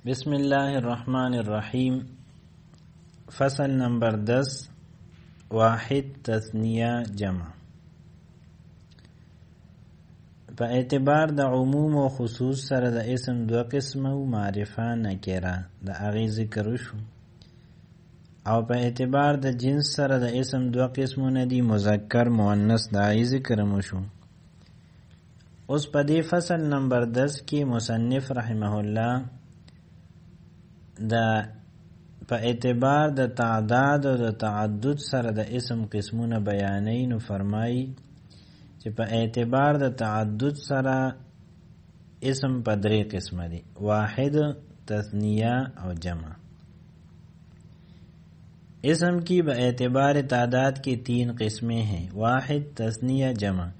بسم الله الرحمن الرحیم. فصل نمبر 10 واحد تثنیه جمع. په اعتبار د عموم او خصوص سره د اسم دو قسمه او معرفه نکره د اغه ذکر شو، او په اعتبار د جنس سره د اسم دو قسمونه دي مذکر مؤنث د اغه ذکر مو شو. اوس په دې فصل نمبر 10 کې مصنف رحمه الله په اعتبار د تعداد او د تعدد سره د اسم قسمونه بیانې. نو فرمایي چې په اعتبار د تعدد سره اسم په درې قسمه دي: واحد، تثنیه او جمع. اسم کی به اعتبار تعداد کی 3 قسمیں ہیں: واحد، تثنیه، جمع.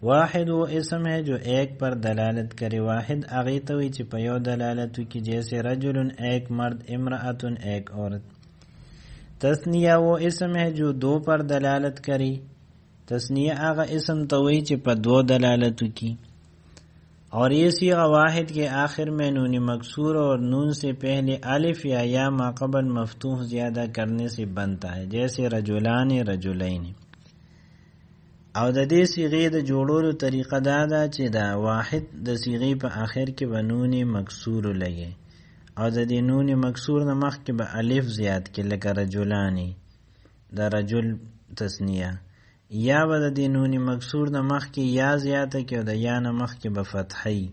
واحد وہ اسم ہے جو ایک پر دلالت کرے. واحد اغیتوی چی پیو دلالتو کی، جیسے رجل ایک مرد، امرأتن ایک عورت. تثنیہ وہ اسم ہے جو 2 پر دلالت کری. تثنیہ آغا اسم توی چی پا 2 دلالتو کی. اور یہ صیغہ واحد کے آخر میں نون مکسور اور نون سے پہلے الف یا ما قبل مفتوح زیادہ کرنے سے بنتا ہے، جیسے رجلان، رجلین. او د دې صيغې د جوړولو طریقه دا ده چې دا واحد د صيغې په آخر کې به نون مکسور لګي، او د دې نون مکسور نه مخکې به الف زیات کې، لکه رجلانی د رجل تثنیه، یا به د دې نون مکسور نه مخکې یا زیاته کې، او د یا نه مخکې به فتحي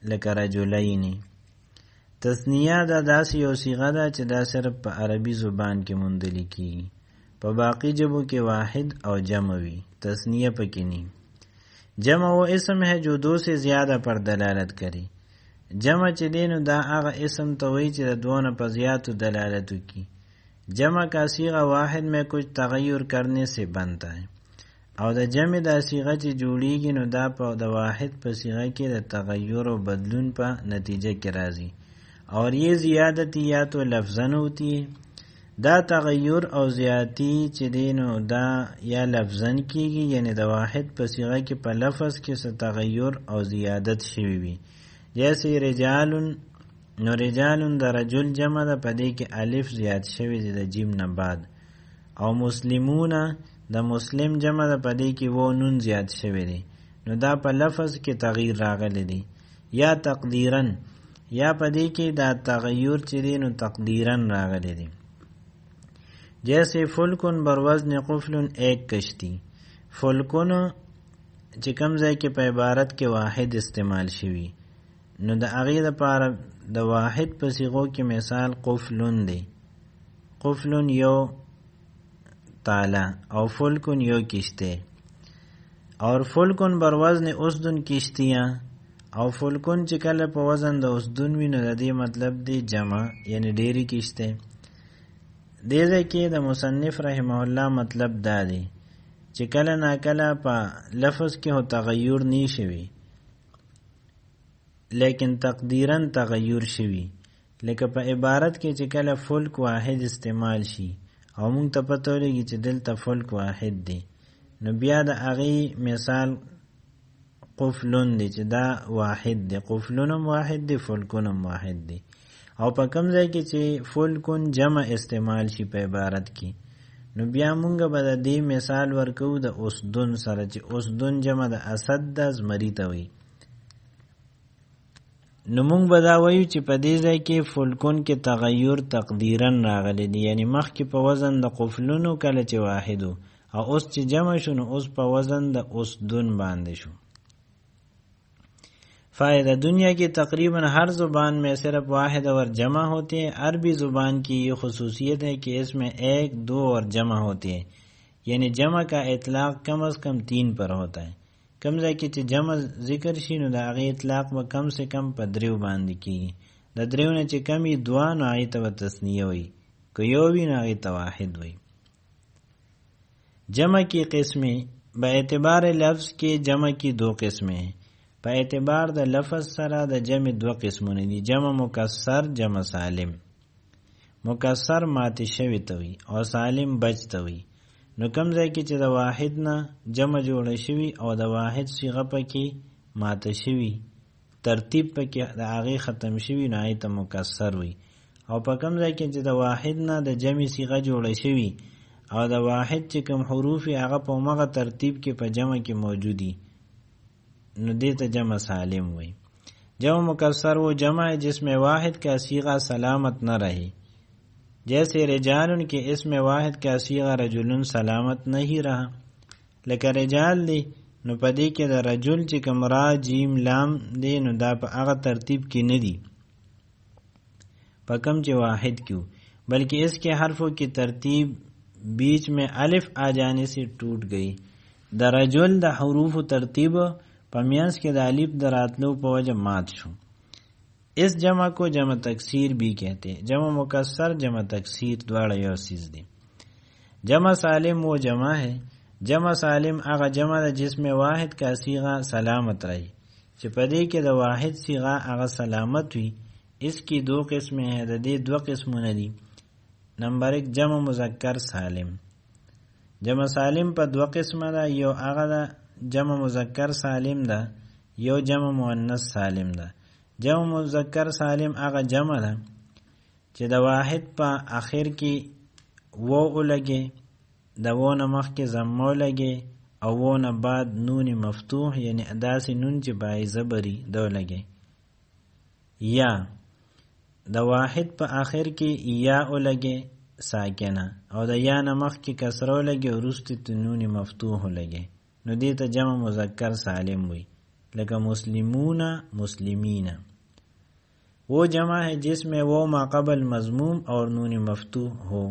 لکه رجلین. تثنیه دا داسې یو صيغه ده چې دا صرف په عربي زبان کې موندل کیږي، په باقی جبو کې واحد او جمع وی، تثنیہ پکی نہیں. جمع وہ اسم ہے جو 2 سے زیادہ پر دلالت کرے. جمع چی دینو دا آغا اسم توی چی دا 2 پر زیادہ دلالتو کی. جمع کا صیغہ واحد میں کچھ تغیر کرنے سے بنتا ہے، او دا جمع دا صیغہ چی جوڑی گی نو دا پا دا واحد پا صیغہ کی دا تغیر و بدلون پا نتیجہ کی رازی. اور یہ زیادتی یا تو لفظن ہوتی ہے، دا تغیر او زیاتی چې دینو دا یا لفظن کیږي، یعنی د واحد په صيغه کې په لفظ کې څه تغیر او زیادت شوی وي. جیسے رجالن، نو رجالن د رجل جمع ده، په دې کې الف زیات شوی دی د جیم نه بعد. او مسلمون د مسلم جمع ده، په دې کې و نون زیات شوی دی، نو دا په لفظ کې تغییر راغلی دی. یا تقدیرن، یا په دې کې دا تغیر چې دینو تقدیرن راغلی دی. جیسے فلکن بروزن قفلن ایک کشتی. فلکن چې کوم ځای کې په عبارت کې واحد استعمال شوی، نو د هغې دپاره د واحد په صیغو کې مثال قفلن دی. قفلن یو تاله، او فلکن یو کشته. اور فلکن بروزن اسدن کشتیاں. او فلکن چې کله په وزن د اسدن وي، نو د دې مطلب دی جمع، یعنی ډېری کشته. دیزه کې د مصنف رحمه الله مطلب دا دی چې کله نا کله په لفظ کې هو تغیر نی شوی، لیکن تقدیرن تغیر شوی. لکه په عبارت کې چې کله فلک واحد استعمال شي، او مونږ ته پته ولګي چې دلته فلک واحد دی، نو بیا د هغې مثال قفلون دی چې دا واحد دی، قفلونم واحد دی، فلکونم واحد دی. او په کوم ځای کې چې فلکن جمع استعمال شي په عبارت کې، نو بیا مونږ به د دې مثال ورکو د اسدن سره، چې اسدن جمع د اسد د زمری ته وي. نو مونږ به دا وایو چې په دې ځای کې فلکن کې تغیر تقدیرن راغلی دی، یعنی مخکې په وزن د قفلونو کله چې واحدو، او اوس چې جمع شو نو اوس په وزن د اسدن باندې شو. فائدہ: دنیا کی تقریباً ہر زبان میں صرف واحد اور جمع ہوتے ہیں. عربی زبان کی یہ خصوصیت ہے کہ اس میں 1، 2 اور جمع ہوتے ہیں، یعنی جمع کا اطلاق کم از کم 3 پر ہوتا ہے. کم ځای کې چې جمع ذکر شي، نو د هغې اطلاق به کم سے کم په 3 باندې کیږي. د 3 نه چې کم وي 2، نو هغې ته به تثنیه وي، که یو وي نو هغې ته واحد وي. جمع کی قسمیں: با اعتبار لفظ کے جمع کی 2 قسمیں ہیں. په اعتبار د لفظ سره د جمع 2 قسمونه دي: جمع مکسر، جمع سالم. مکسر ماته شوی ته وي، او سالم بچ ته وي. نو کوم ځای کې چې د واحد نه جمع جوړه شوي او د واحد صيغه پکې ماته شوي، ترتیب پکې د هغه ختم شوی نه ایت مکسر وي او په کوم ځای کې چې د واحد نه د جمع صيغه جوړه شوی او د واحد چې کوم حروف هغه په مغه ترتیب کې په جمع کې موجودي نو دې ته جمع سالم وي جمع مکسر وہ جمع ہے جس میں واحد کا صیغہ سلامت نہ رہے جیسے رجالن کے اسم واحد کا صیغہ رجلن سلامت نہیں رہا لکه رجال دی نو پدې کې د رجل چې کوم را جیم لام دی نو دا په هغه ترتیب کې نه دی په کوم چې واحد کیو بلکہ اس کے حرفوں کی ترتیب بیچ میں الف آ جانے سے ٹوٹ گئی د رجل د حروف ترتیب پمینس کے د الف دراتلو په وجه مات شو اس جمع کو جمع تکسیر بھی کہتے ہیں جمع مکسر جمع تکسیر دواړه یو سیز دي جمع سالم وہ جمع ہے جمع سالم هغه جمع ده جس میں واحد کا صیغہ سلامت رہی چې پدې کې د واحد صیغه هغه سلامت وي اس کی دو قسمیں ہیں د دې دو قسمونه دي نمبر 1 جمع مذکر سالم جمع سالم په دو قسمه ده یو هغه ده جمع مذکر سالم ده یو جمع مؤنث سالم ده جمع مذکر سالم هغه جمع ده چې د واحد په اخر کې و لګي د و نه مخکې ضمه لګي او و نه بعد نون مفتوح یعنی داسې نون چې بای زبري دو لګي یا د واحد په اخر کې یا لګي ساکنه او د یا نه مخکې کسره لګي او وروسته نون مفتوح لګي نو دې ته جمع مذکر سالم وي لکه مسلمون مسلمین وہ جمع ہے جس میں وہ ما قبل مضموم اور نون مفتوح ہو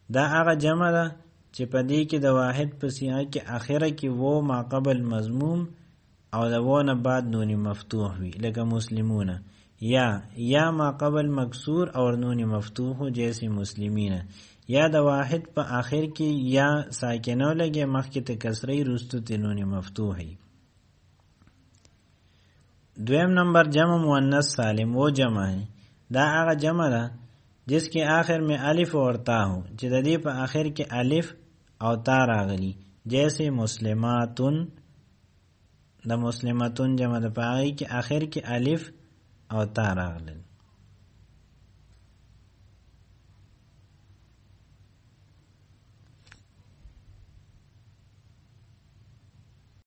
دا هغه جمع ده چې په دې کې د واحد په صيغه کې اخره کې وہ ما قبل مضموم او د و نه بعد نون مفتوح وي لکه مسلمون یا ما قبل مکسور اور نون مفتوح ہو جیسے مسلمین یا د واحد په آخر کې یا ساکنه لګي مخکې ته کسره وروسته ته نون مفتوح ہے دویم نمبر جمع مؤنث سالم وہ جمع ہے دا هغه جمع ده جس کے آخر میں الف اور تا ہو چې د دې په آخر کې الف او تا راغلی جیسے مسلماتن د مسلماتن جمع ده په هغه کې آخر کې الف او تا راغلی